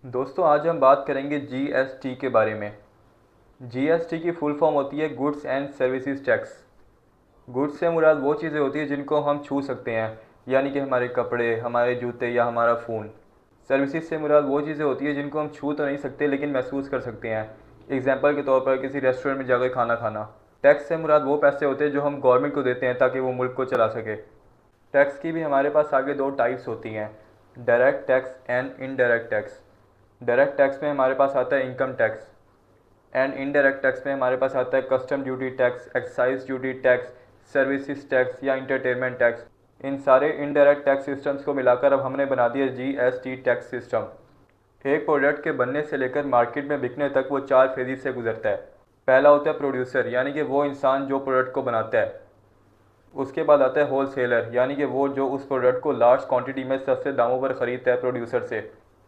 दोस्तों आज हम बात करेंगे जीएसटी के बारे में। जीएसटी की फुल फॉर्म होती है goods and services tax. Goods से मुराद वो चीज़ें होती है जिनको हम छू सकते हैं, यानी कि हमारे कपड़े, हमारे जूते या हमारा फ़ोन। सर्विसेज से मुराद वो चीज़ें होती है जिनको हम छू तो नहीं सकते लेकिन महसूस कर सकते हैं। एग्जाम्पल के तौर पर किसी रेस्टोरेंट में जाकर खाना खाना। टैक्स से मुराद वो पैसे होते हैं जो हम गवर्नमेंट को देते हैं ताकि वो मुल्क को चला सके। टैक्स की भी हमारे पास आगे दो टाइप्स होती हैं, direct tax and indirect tax. Direct tax में हमारे पास आता है income tax and indirect tax में हमारे पास आता है custom duty tax, excise duty tax, services tax या इंटरटेनमेंट टैक्स। इन सारे इनडायरेक्ट टैक्स सिस्टम्स को मिलाकर अब हमने बना दिया जीएसटी टैक्स सिस्टम। एक प्रोडक्ट के बनने से लेकर मार्केट में बिकने तक वो चार फेजेज से गुजरता है। पहला होता है प्रोड्यूसर, यानी कि वो इंसान जो प्रोडक्ट को बनाता है। उसके बाद आता है होल सेलर, यानी कि वो जो उस प्रोडक्ट को लार्ज क्वांटिटी में सस्ते दामों पर ख़रीदता है प्रोड्यूसर से।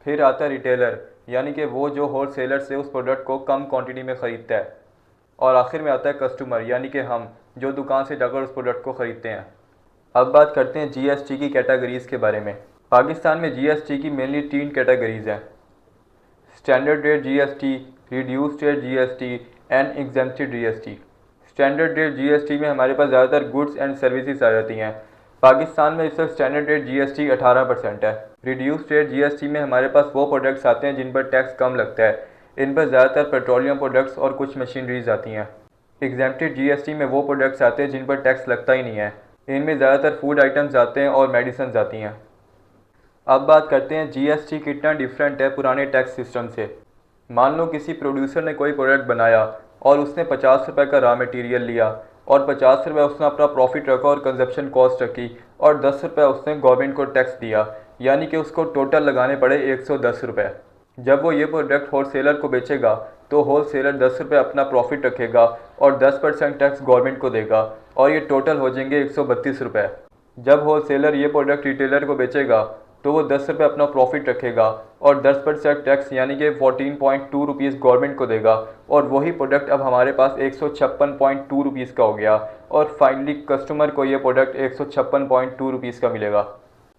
फिर आता है रिटेलर, यानी कि वो जो होल सेलर से उस प्रोडक्ट को कम क्वांटिटी में ख़रीदता है। और आखिर में आता है कस्टमर, यानी कि हम जो दुकान से जाकर उस प्रोडक्ट को ख़रीदते हैं। अब बात करते हैं जीएसटी की कैटेगरीज़ के बारे में। पाकिस्तान में जीएसटी की मेनली तीन कैटेगरीज़ हैं, standard rate GST, reduced rate GST and exempted GST. Standard rate GST में हमारे पास ज़्यादातर गुड्स एंड सर्विसेज आ जाती हैं। पाकिस्तान में इस वक्त स्टैंडर्ड रेट जीएसटी 18% है। रिड्यूस्ड रेट जीएसटी में हमारे पास वो प्रोडक्ट्स आते हैं जिन पर टैक्स कम लगता है। इन पर ज़्यादातर पेट्रोलियम प्रोडक्ट्स और कुछ मशीनरीज आती हैं। एग्जेम्प्टेड जीएसटी में वो प्रोडक्ट्स आते हैं जिन पर टैक्स लगता ही नहीं है। इनमें ज़्यादातर फूड आइटम्स आते हैं और मेडिसिन आती हैं। अब बात करते हैं जीएसटी कितना डिफरेंट है पुराने टैक्स सिस्टम से। मान लो किसी प्रोड्यूसर ने कोई प्रोडक्ट बनाया और उसने 50 रुपये का रॉ मटेरियल लिया और 50 रुपये उसने अपना प्रॉफिट रखा और कंजप्शन कॉस्ट रखी और 10 रुपये उसने गवर्नमेंट को टैक्स दिया, यानी कि उसको टोटल लगाने पड़े 110 रुपये। जब वो ये प्रोडक्ट होल सेलर को बेचेगा तो होल सेलर 10 रुपये अपना प्रॉफिट रखेगा और 10% टैक्स गवर्नमेंट को देगा और ये टोटल हो जाएंगे 132 रुपये। जब होल सेलर ये प्रोडक्ट रिटेलर को बेचेगा तो वो 10 रुपये अपना प्रॉफिट रखेगा और 10% टैक्स यानी कि 14.2 रुपीज़ गवर्नमेंट को देगा और वही प्रोडक्ट अब हमारे पास 156.2 रुपीज़ का हो गया और फाइनली कस्टमर को ये प्रोडक्ट 156.2 रुपीज़ का मिलेगा।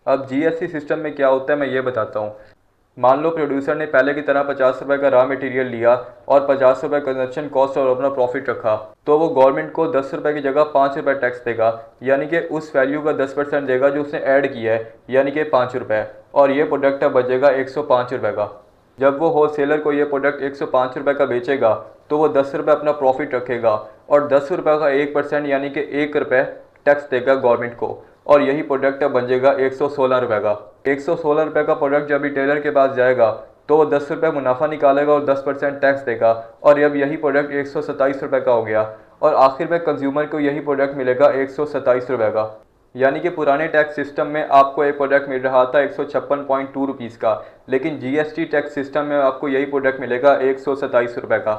अब जीएसटी सिस्टम में क्या होता है मैं ये बताता हूँ। मान लो प्रोड्यूसर ने पहले की तरह 50 रुपये का रॉ मटेरियल लिया और 50 रुपये कंजप्शन कॉस्ट और अपना प्रॉफिट रखा, तो वो गवर्नमेंट को 10 रुपये की जगह 5 रुपये टैक्स देगा, यानी कि उस वैल्यू का 10% देगा जो उसने ऐड किया है, यानी कि 5 रुपये, और ये प्रोडक्ट अब बचेगा 105 रुपये का। जब वो होल सेलर को ये प्रोडक्ट 105 रुपये का बेचेगा तो वो 10 रुपये अपना प्रॉफिट रखेगा और 10 रुपये का 1% यानी कि 1 रुपये टैक्स देगा गवर्नमेंट को और यही प्रोडक्ट अब बन जाएगा 116 रुपये का। 116 रुपये का प्रोडक्ट जब रिटेलर के पास जाएगा तो वो 10 रुपये मुनाफा निकालेगा और 10% टैक्स देगा और अब यही प्रोडक्ट 127 रुपये का हो गया और आखिर में कंज्यूमर को यही प्रोडक्ट मिलेगा 127 रुपये का। यानी कि पुराने टैक्स सिस्टम में आपको एक प्रोडक्ट मिल रहा था 156.2 रुपीज़ का, लेकिन जीएसटी टैक्स सिस्टम में आपको यही प्रोडक्ट मिलेगा 127 रुपये का।